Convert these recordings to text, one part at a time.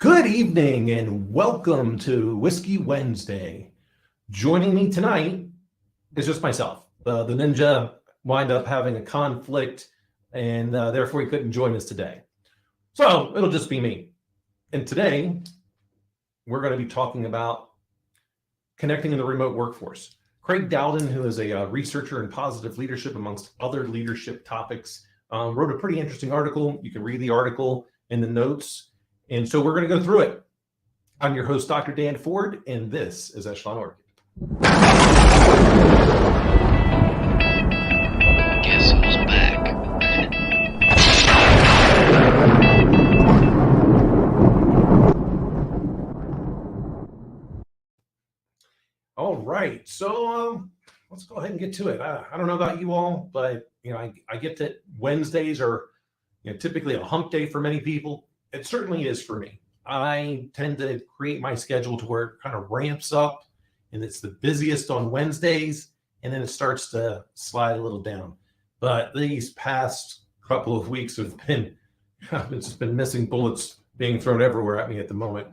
Good evening and welcome to Whiskey Wednesday. Joining me tonight is just myself. The ninja wound up having a conflict and therefore he couldn't join us today. So it'll just be me. And today we're going to be talking about connecting in the remote workforce. Craig Dowden, who is a researcher in positive leadership amongst other leadership topics, wrote a pretty interesting article. You can read the article in the notes. And so we're going to go through it. I'm your host, Dr. Dan Ford, and this is EchelonOrchid. Guess who's back? All right, so let's go ahead and get to it. I don't know about you all, but I get that Wednesdays are typically a hump day for many people. It certainly is for me. I tend to create my schedule to where it kind of ramps up and it's the busiest on Wednesdays, and then it starts to slide a little down. But these past couple of weeks have been, it's just been missing bullets being thrown everywhere at me at the moment.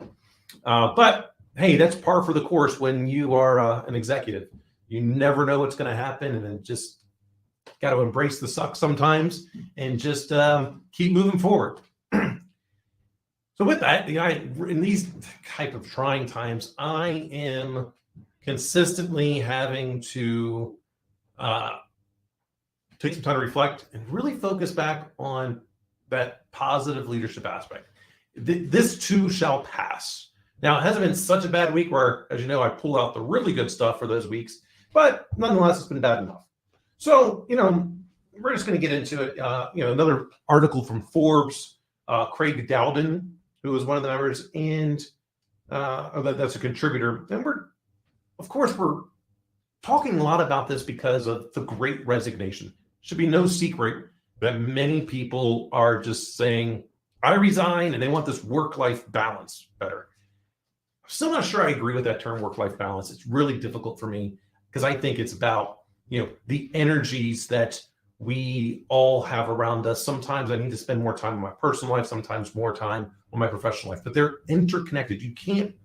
But hey, that's par for the course when you are an executive. You never know what's going to happen, and then just got to embrace the suck sometimes and just keep moving forward. So with that, in these type of trying times, I am consistently having to take some time to reflect and really focus back on that positive leadership aspect. This too shall pass. Now, it hasn't been such a bad week where, as you know, I pull out the really good stuff for those weeks, but nonetheless, it's been bad enough. So, we're just going to get into it. Another article from Forbes, Craig Dowden, who is one of the members, and that's a contributor. And we're talking a lot about this because of the Great Resignation. Should be no secret that many people are just saying, I resign, and they want this work-life balance better. I'm still not sure I agree with that term, work-life balance. It's really difficult for me because I think it's about, the energies that we all have around us. Sometimes I need to spend more time in my personal life, sometimes more time on my professional life, but they're interconnected. You can't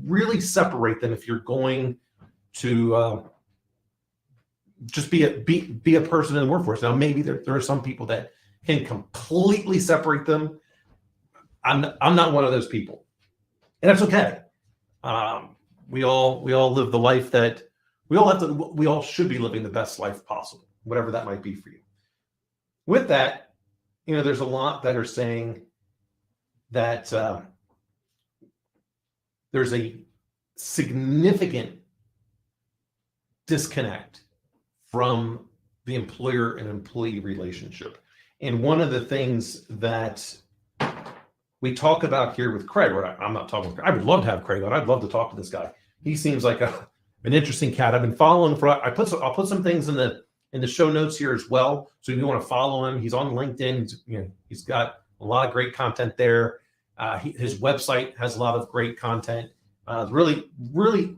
really separate them if you're going to just be a person in the workforce. Now, maybe there are some people that can completely separate them. I'm not one of those people, and that's okay. We all live the life that we all should be living the best life possible, whatever that might be for you. With that, there's a lot that are saying that there's a significant disconnect from the employer and employee relationship. And one of the things that we talk about here with Craig, I'm not talking with Craig. I would love to have Craig on. I'd love to talk to this guy. He seems like an interesting cat. I've been following I'll put some things in the show notes here as well. So if you want to follow him, he's on LinkedIn. He's got a lot of great content there. His website has a lot of great content. Really, really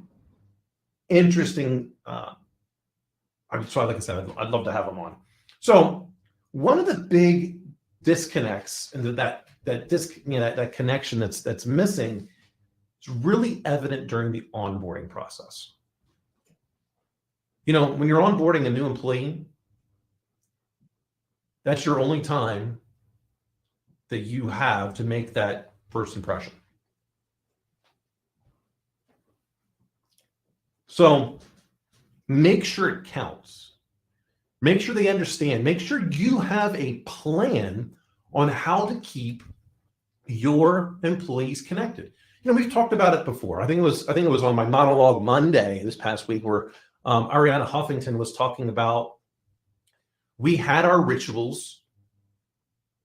interesting. So like I said, I'd love to have him on. So one of the big disconnects and that connection that's missing is really evident during the onboarding process. When you're onboarding a new employee, that's your only time that you have to make that first impression. So make sure it counts. Make sure they understand. Make sure you have a plan on how to keep your employees connected. We've talked about it before. I think it was on my monologue Monday this past week where Ariana Huffington was talking about we had our rituals.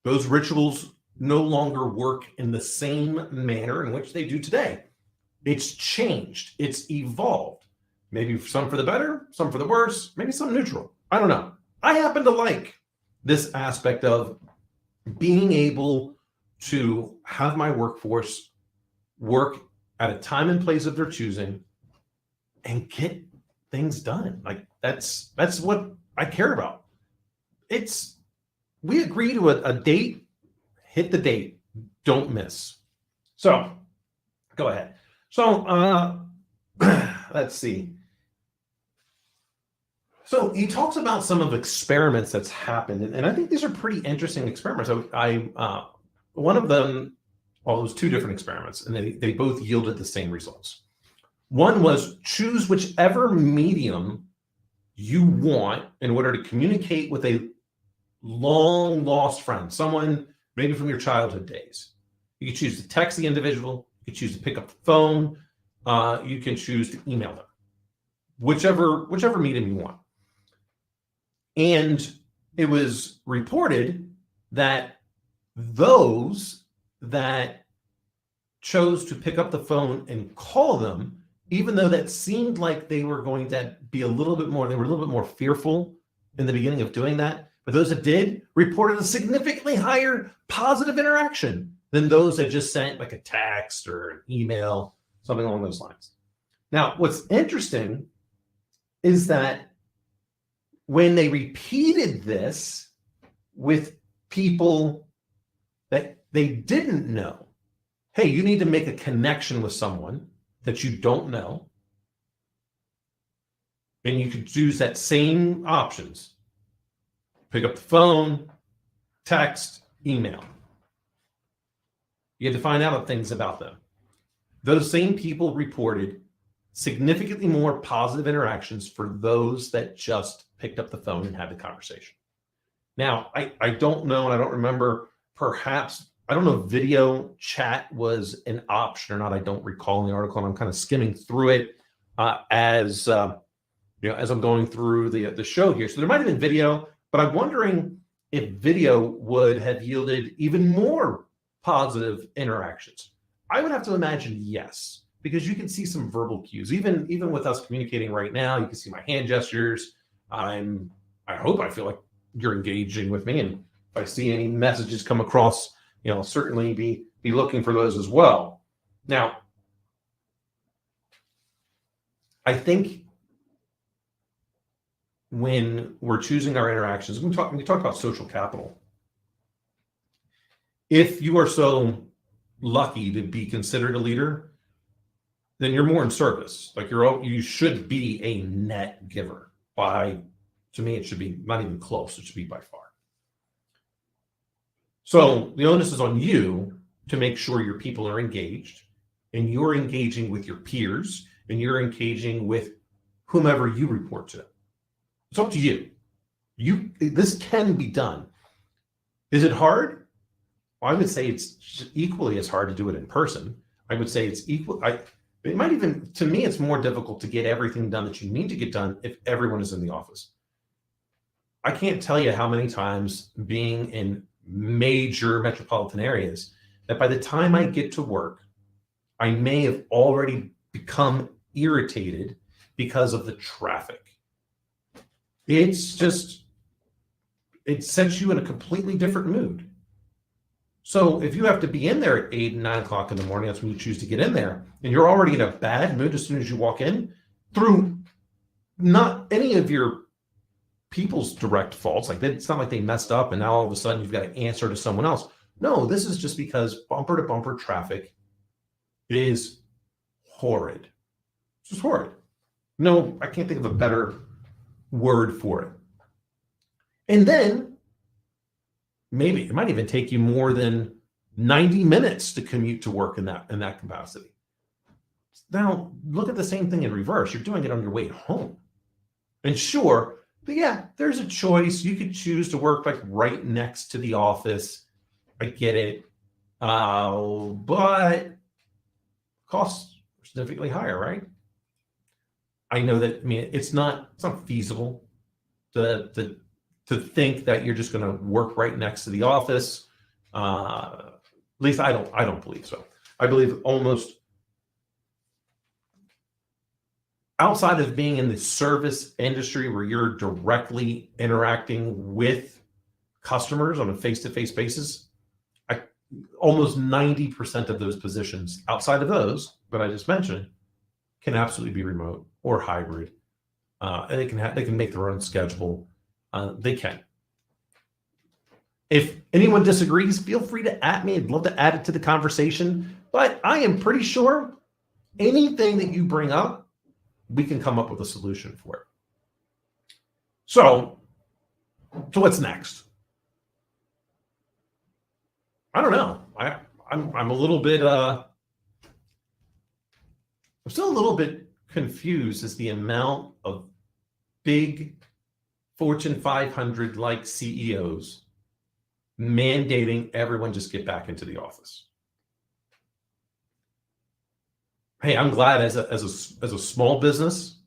Those rituals no longer work in the same manner in which they do today. It's changed. It's evolved. Maybe some for the better, some for the worse, maybe some neutral. I don't know. I happen to like this aspect of being able to have my workforce work at a time and place of their choosing and get things done. Like that's what I care about. We agree to a date, hit the date, don't miss. So go ahead. So let's see. So he talks about some of the experiments that's happened, and I think these are pretty interesting experiments. One of them, well, it was two different experiments, and they both yielded the same results. One was choose whichever medium you want in order to communicate with a long lost friend, someone maybe from your childhood days. You can choose to text the individual, you can choose to pick up the phone, you can choose to email them, whichever medium you want. And it was reported that those that chose to pick up the phone and call them, even though that seemed like they were going to be they were a little bit more fearful in the beginning of doing that, but those that did reported a significantly higher positive interaction than those that just sent like a text or an email, something along those lines. Now, what's interesting is that when they repeated this with people that they didn't know, hey, you need to make a connection with someone that you don't know, and you could use that same options. Pick up the phone, text, email. You had to find out things about them. Those same people reported significantly more positive interactions for those that just picked up the phone and had the conversation. Now, I don't know, and I don't remember, perhaps, I don't know if video chat was an option or not. I don't recall in the article, and I'm kind of skimming through it as I'm going through the show here. So there might have been video, but I'm wondering if video would have yielded even more positive interactions. I would have to imagine yes, because you can see some verbal cues. Even with us communicating right now, you can see my hand gestures. I feel like you're engaging with me, and if I see any messages come across, I'll certainly be looking for those as well. Now, I think when we're choosing our interactions, we talk about social capital. If you are so lucky to be considered a leader, then you're more in service. Like you should be a net giver. To me, it should be not even close. It should be by far. So the onus is on you to make sure your people are engaged, and you're engaging with your peers, and you're engaging with whomever you report to. It's up to you. This can be done. Is it hard? Well, I would say it's equally as hard to do it in person. I would say it's equal. It might even, to me, it's more difficult to get everything done that you need to get done if everyone is in the office. I can't tell you how many times being in major metropolitan areas that by the time I get to work, I may have already become irritated because of the traffic. It sets you in a completely different mood. So if you have to be in there at 8 and 9 o'clock in the morning, that's when you choose to get in there, and you're already in a bad mood as soon as you walk in, through not any of your people's direct faults. Like, it's not like they messed up and now all of a sudden you've got to answer to someone else. No, this is just because bumper to bumper traffic is horrid. It's just horrid. No, I can't think of a better word for it. And then maybe it might even take you more than 90 minutes to commute to work in that capacity. Now, look at the same thing in reverse. You're doing it on your way home. And sure, but yeah, there's a choice. You could choose to work like right next to the office. I get it. But costs are significantly higher, right? I know that, it's not feasible to think that you're just going to work right next to the office. At least I don't believe so. I believe almost outside of being in the service industry where you're directly interacting with customers on a face-to-face basis, almost 90% of those positions outside of those that I just mentioned can absolutely be remote or hybrid. And they can make their own schedule. They can. If anyone disagrees, feel free to at me. I'd love to add it to the conversation. But I am pretty sure anything that you bring up, we can come up with a solution for it. So what's next? I don't know. I'm a little bit I'm still a little bit confused as the amount of big Fortune 500 like CEOs mandating everyone just get back into the office. Hey, I'm glad as a small business,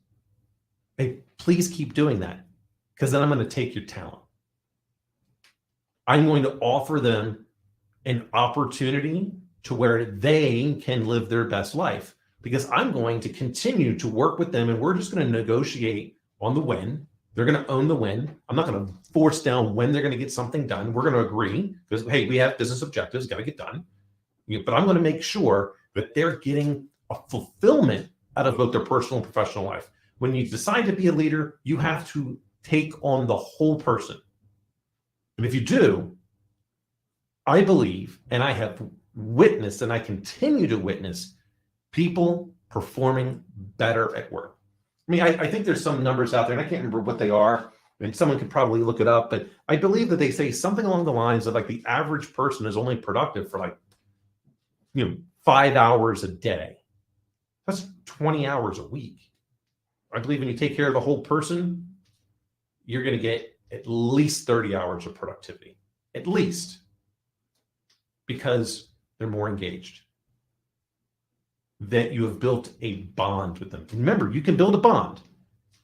hey, please keep doing that, because then I'm going to take your talent. I'm going to offer them an opportunity to where they can live their best life, because I'm going to continue to work with them, and we're just going to negotiate on the when. They're going to own the when. I'm not going to force down when they're going to get something done. We're going to agree because, hey, we have business objectives, got to get done. But I'm going to make sure that they're getting a fulfillment out of both their personal and professional life. When you decide to be a leader, you have to take on the whole person. And if you do, I believe, and I have witnessed, and I continue to witness, people performing better at work. I mean, I think there's some numbers out there, and I can't remember what they are, and someone could probably look it up, but I believe that they say something along the lines of like the average person is only productive for like, 5 hours a day. That's 20 hours a week. I believe when you take care of the whole person, you're going to get at least 30 hours of productivity, at least, because they're more engaged. That you have built a bond with them. Remember, you can build a bond.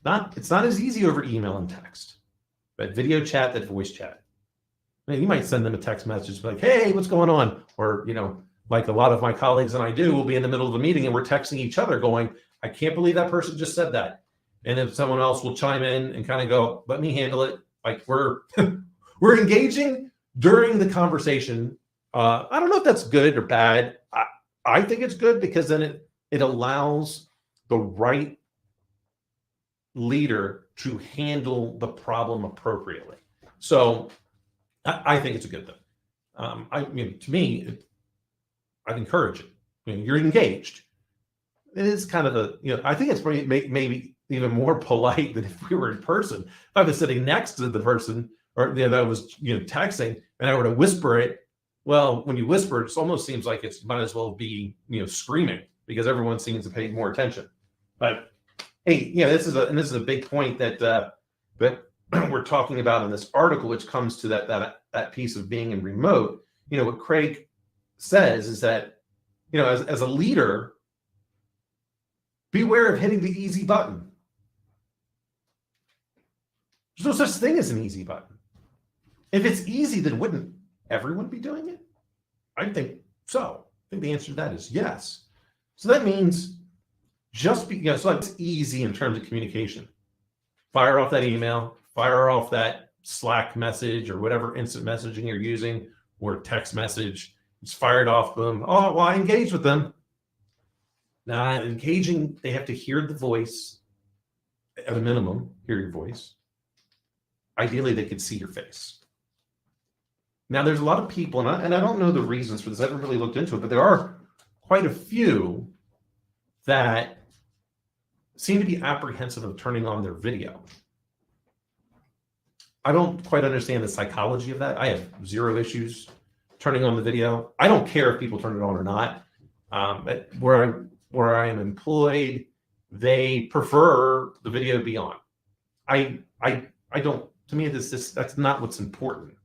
It's not as easy over email and text, but video chat, that voice chat. I mean, you might send them a text message like, hey, what's going on? Or, like a lot of my colleagues and I do, we'll be in the middle of a meeting and we're texting each other going, I can't believe that person just said that. And if someone else will chime in and kind of go, let me handle it. Like we're engaging during the conversation. I don't know if that's good or bad. I think it's good because then it allows the right leader to handle the problem appropriately. So I think it's a good thing. To me, I'd encourage it. You're engaged. It is kind of I think it's maybe even more polite than if we were in person. If I was sitting next to the person or that was texting and I were to whisper it, well, when you whisper, it almost seems like it might as well be screaming because everyone seems to pay more attention. But hey, this is a big point that we're talking about in this article, which comes to that piece of being in remote. What Craig says is that as a leader, beware of hitting the easy button. There's no such thing as an easy button. If it's easy, then wouldn't everyone be doing it? I think so. I think the answer to that is yes. So that means so it's easy in terms of communication. Fire off that email, fire off that Slack message or whatever instant messaging you're using, or text message. It's fired off, boom. Oh, well, I engaged with them. Now, engaging, they have to hear the voice, at a minimum, hear your voice. Ideally, they could see your face. Now, there's a lot of people, and I don't know the reasons for this. I haven't really looked into it, but there are quite a few that seem to be apprehensive of turning on their video. I don't quite understand the psychology of that. I have zero issues turning on the video. I don't care if people turn it on or not. But where I am employed, they prefer the video be on. I don't. To me, that's not what's important.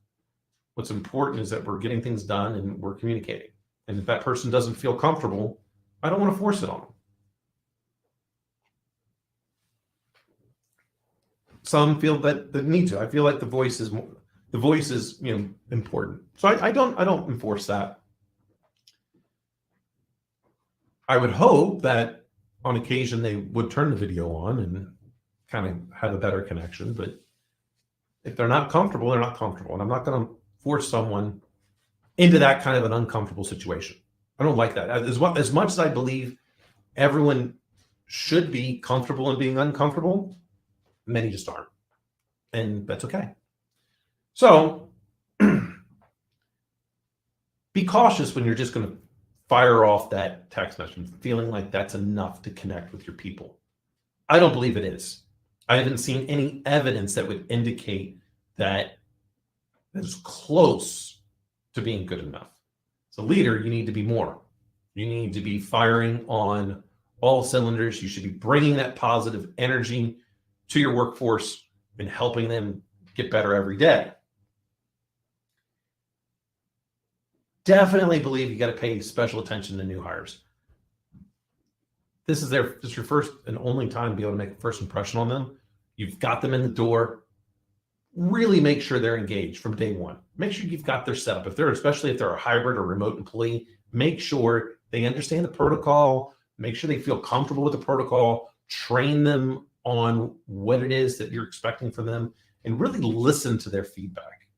What's important is that we're getting things done and we're communicating. And if that person doesn't feel comfortable, I don't want to force it on them. Some feel that they need to. I feel like the voice is important. So I don't enforce that. I would hope that on occasion they would turn the video on and kind of have a better connection. But if they're not comfortable, they're not comfortable. And I'm not going to force someone into that kind of an uncomfortable situation. I don't like that. As much as I believe everyone should be comfortable in being uncomfortable, many just aren't. And that's okay. So be cautious when you're just going to fire off that text message feeling like that's enough to connect with your people. I don't believe it is. I haven't seen any evidence that would indicate that it's close to being good enough. As a leader, you need to be more. You need to be firing on all cylinders. You should be bringing that positive energy to your workforce and helping them get better every day. Definitely believe you got to pay special attention to new hires. This is your first and only time to be able to make a first impression on them. You've got them in the door. Really make sure they're engaged from day one. Make sure you've got their setup. Especially if they're a hybrid or remote employee, make sure they understand the protocol. Make sure they feel comfortable with the protocol. Train them on what it is that you're expecting from them, and really listen to their feedback.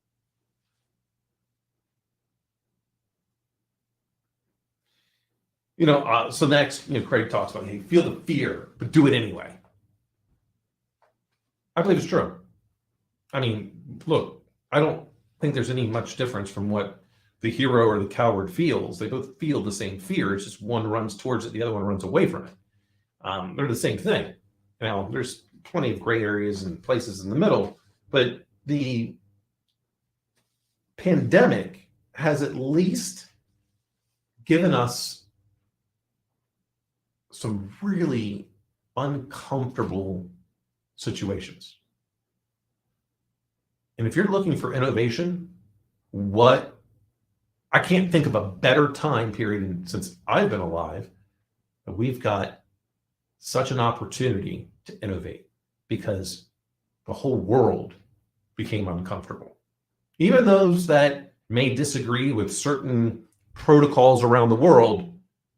So next, Craig talks about, hey, feel the fear, but do it anyway. I believe it's true. I mean, look, I don't think there's any much difference from what the hero or the coward feels. They both feel the same fear. It's just one runs towards it, the other one runs away from it. They're the same thing. Now, there's plenty of gray areas and places in the middle, but the pandemic has at least given us some really uncomfortable situations. And if you're looking for innovation, I can't think of a better time period since I've been alive that we've got such an opportunity to innovate, because the whole world became uncomfortable. Even those that may disagree with certain protocols around the world,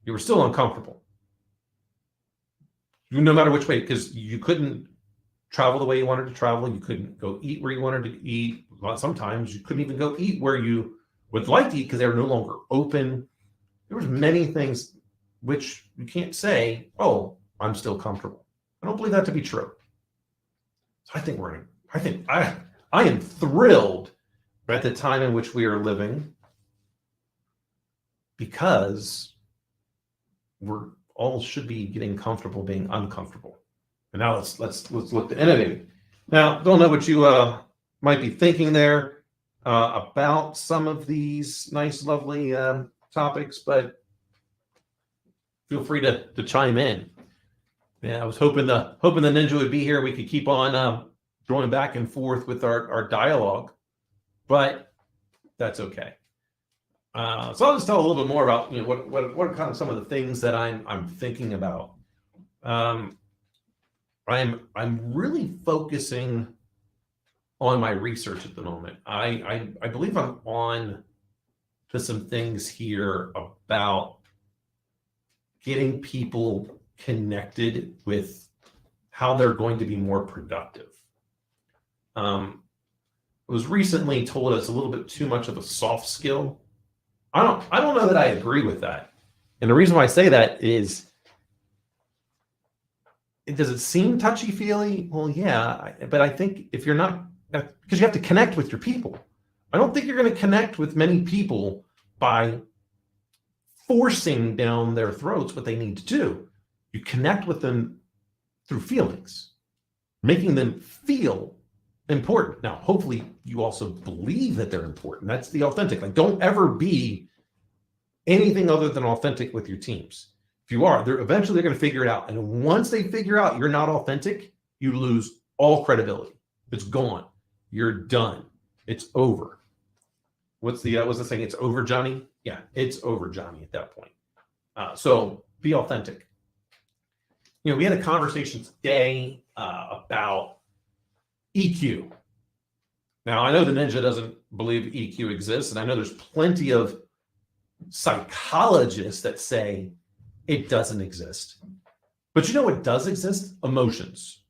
you were still uncomfortable. No matter which way, because you couldn't travel the way you wanted to travel. You couldn't go eat where you wanted to eat. Sometimes you couldn't even go eat where you would like to eat because they were no longer open. There was many things which you can't say, oh, I'm still comfortable. I don't believe that to be true. So I am thrilled at the time in which we are living, because we're all should be getting comfortable being uncomfortable. And now let's look to innovating. Now, don't know what you might be thinking there about some of these nice, lovely topics, but feel free to chime in. Yeah, I was hoping the ninja would be here. We could keep on going back and forth with our dialogue, but that's okay. So I'll just tell a little bit more about what are kind of some of the things that I'm thinking about. I'm really focusing on my research at the moment. I believe I'm on to some things here about getting people connected with how they're going to be more productive. I was recently told it's a little bit too much of a soft skill. I don't know that I agree with that. And the reason why I say that is, does it seem touchy-feely? Well, yeah, but I think if you're not, because you have to connect with your people. I don't think you're going to connect with many people by forcing down their throats what they need to do. You connect with them through feelings, making them feel important. Now, hopefully you also believe that they're important. That's the authentic. Like, don't ever be anything other than authentic with your teams. If you are, eventually they're going to figure it out. And once they figure out you're not authentic, you lose all credibility. It's gone. You're done. It's over. What's the saying? It's over, Johnny? Yeah, it's over, Johnny, at that point. So be authentic. We had a conversation today about EQ. Now, I know the ninja doesn't believe EQ exists, and I know there's plenty of psychologists that say it doesn't exist. But you know what does exist? Emotions.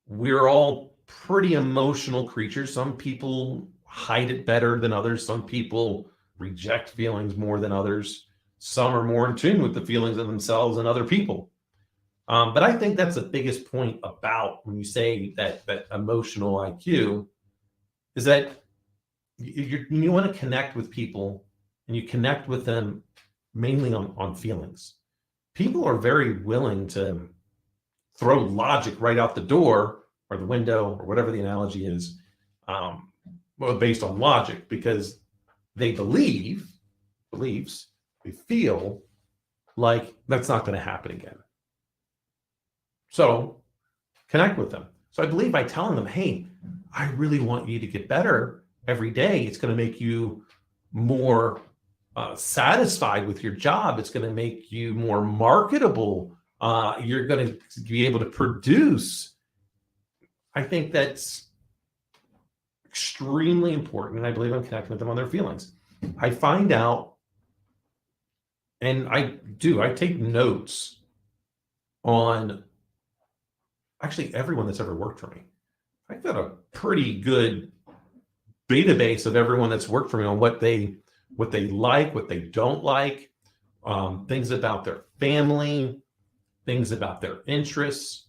We're all pretty emotional creatures. Some people hide it better than others. Some people reject feelings more than others. Some are more in tune with the feelings of themselves than other people. But I think that's the biggest point about when you say that emotional IQ is that you want to connect with people and you connect with them mainly on feelings. People are very willing to throw logic right out the door or the window or whatever the analogy is, based on logic, because they they feel like that's not going to happen again. So connect with them. So I believe by telling them, hey, I really want you to get better every day, it's going to make you more satisfied with your job. It's going to make you more marketable. You're going to be able to produce. I think that's extremely important. And I believe I'm connecting with them on their feelings. I find out, and I take notes on actually everyone that's ever worked for me. I've got a pretty good database of everyone that's worked for me on what they like, what they don't like, things about their family, things about their interests,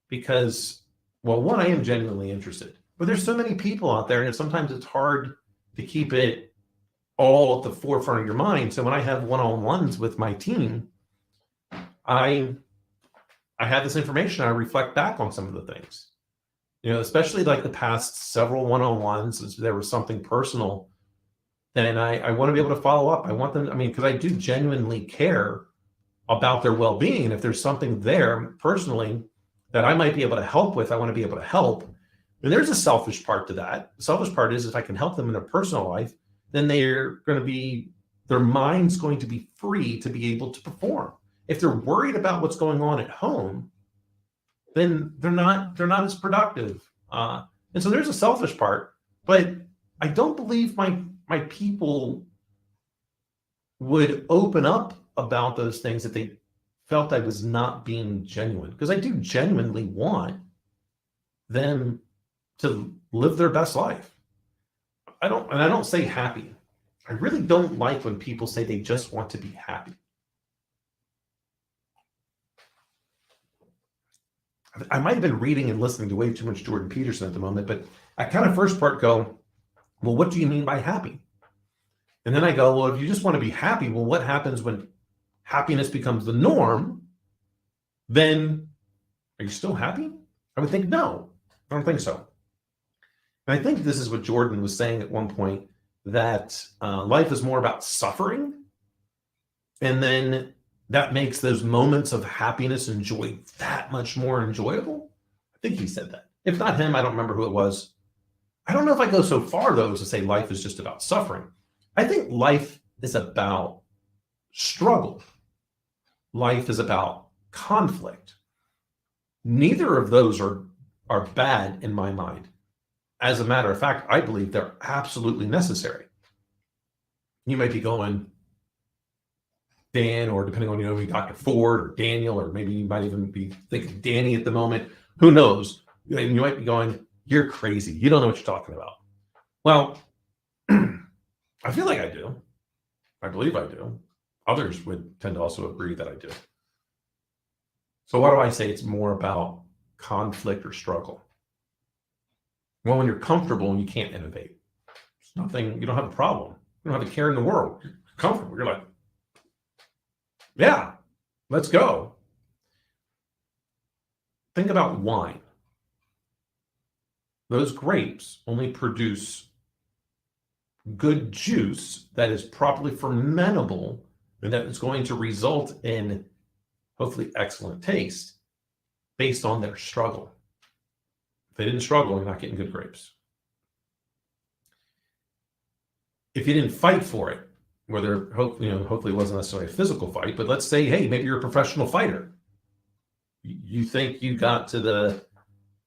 because, well, one, I am genuinely interested, but there's so many people out there, and sometimes it's hard to keep it all at the forefront of your mind. So when I have one-on-ones with my team, I have this information. I reflect back on some of the things, especially like the past several one-on-ones. There was something personal, and I want to be able to follow up. I want them, because I do genuinely care about their well-being. And if there's something there personally that I might be able to help with, I want to be able to help. And there's a selfish part to that. The selfish part is if I can help them in their personal life, then their mind's going to be free to be able to perform. If they're worried about what's going on at home, then they're not as productive. And so there's a selfish part, but I don't believe my people would open up about those things that they felt I was not being genuine, because I do genuinely want them to live their best life. I don't say happy. I really don't like when people say they just want to be happy. I might have been reading and listening to way too much Jordan Peterson at the moment, but I kind of first part go, well, what do you mean by happy? And then I go, well, if you just want to be happy, well, what happens when happiness becomes the norm? Then are you still happy? I would think, no, I don't think so. And I think this is what Jordan was saying at one point, that life is more about suffering. And then that makes those moments of happiness and joy that much more enjoyable. I think he said that. If not him, I don't remember who it was. I don't know if I go so far, though, as to say life is just about suffering. I think life is about struggle. Life is about conflict. Neither of those are bad in my mind. As a matter of fact, I believe they're absolutely necessary. You might be going, Dan, or depending on, maybe Dr. Ford or Daniel, or maybe you might even be thinking Danny at the moment. Who knows? And you might be going, you're crazy. You don't know what you're talking about. Well, I feel like I do. I believe I do. Others would tend to also agree that I do. So why do I say it's more about conflict or struggle? Well, when you're comfortable and you can't innovate, it's nothing, you don't have a problem. You don't have a care in the world. You're comfortable. You're like, yeah, let's go. Think about wine. Those grapes only produce good juice that is properly fermentable and that is going to result in hopefully excellent taste based on their struggle. If they didn't struggle, you're not getting good grapes. If you didn't fight for it, whether hopefully it wasn't necessarily a physical fight, but let's say, hey, maybe you're a professional fighter. You think you got to the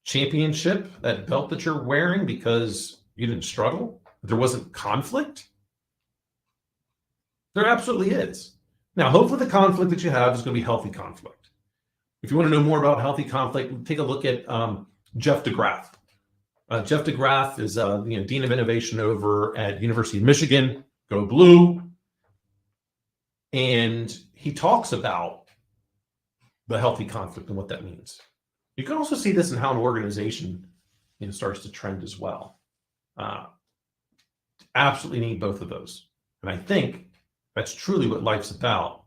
championship, that belt that you're wearing, because you didn't struggle? There wasn't conflict? There absolutely is. Now, hopefully the conflict that you have is going to be healthy conflict. If you want to know more about healthy conflict, take a look at Jeff DeGraff. Jeff DeGraff is Dean of Innovation over at University of Michigan. Go Blue. And he talks about the healthy conflict and what that means. You can also see this in how an organization starts to trend as well. Absolutely need both of those. And I think that's truly what life's about.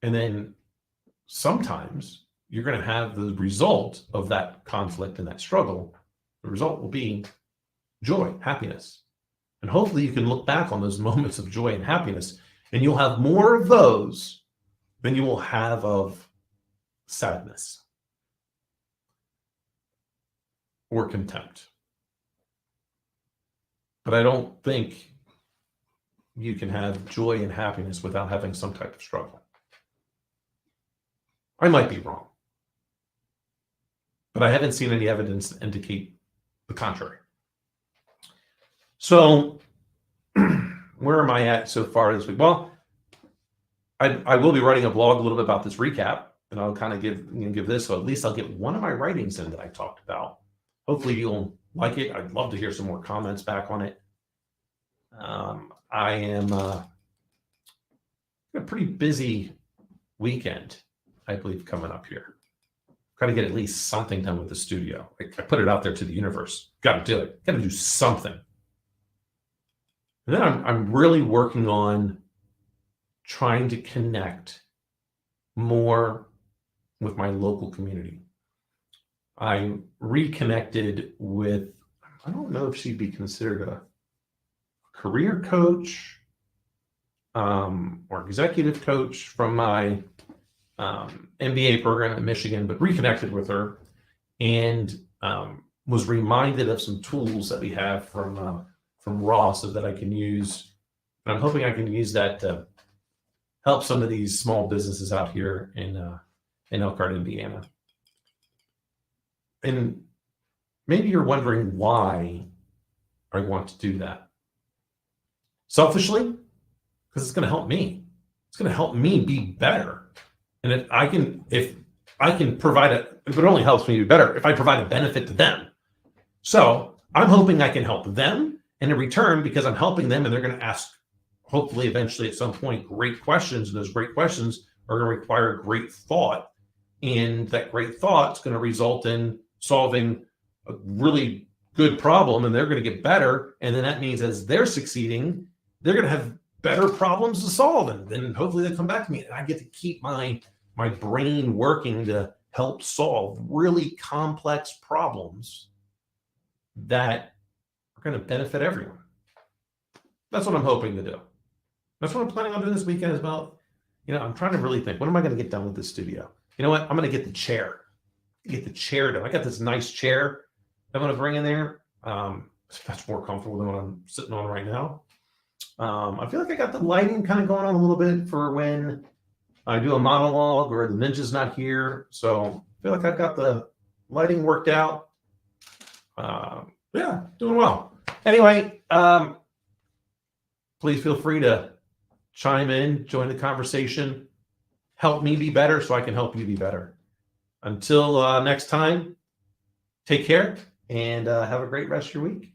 And then sometimes you're going to have the result of that conflict and that struggle. The result will be joy, happiness. And hopefully you can look back on those moments of joy and happiness, and you'll have more of those than you will have of sadness or contempt. But I don't think you can have joy and happiness without having some type of struggle. I might be wrong, but I haven't seen any evidence to indicate the contrary. So where am I at so far this week? Well, I will be writing a blog a little bit about this recap, and I'll kind of give this, so at least I'll get one of my writings in that I talked about. Hopefully you'll like it. I'd love to hear some more comments back on it. I am a pretty busy weekend, I believe, coming up here. Got to get at least something done with the studio. I put it out there to the universe. Got to do it. Got to do something. And then I'm really working on trying to connect more with my local community. I reconnected with, I don't know if she'd be considered a career coach or executive coach from my MBA program at Michigan, but reconnected with her and was reminded of some tools that we have from Ross that I can use. And I'm hoping I can use that to help some of these small businesses out here in Elkhart, Indiana. And maybe you're wondering why I want to do that. Selfishly, because it's going to help me. It's going to help me be better. And if I can provide it only helps me be better if I provide a benefit to them. So I'm hoping I can help them, and in return, because I'm helping them and they're going to ask, hopefully eventually at some point, great questions, and those great questions are going to require great thought. And that great thought is going to result in solving a really good problem, and they're going to get better. And then that means as they're succeeding, they're going to have better problems to solve. And then hopefully they'll come back to me, and I get to keep my brain working to help solve really complex problems that are going to benefit everyone. That's what I'm hoping to do. That's what I'm planning on doing this weekend as well. I'm trying to really think, what am I going to get done with this studio? You know what? I'm going to get the chair. Get the chair done. I got this nice chair I'm going to bring in there. That's more comfortable than what I'm sitting on right now. I feel like I got the lighting kind of going on a little bit for when I do a monologue or the ninja's not here. So I feel like I've got the lighting worked out. Yeah, doing well. Anyway, please feel free to chime in, join the conversation, help me be better so I can help you be better. Until next time, take care and have a great rest of your week.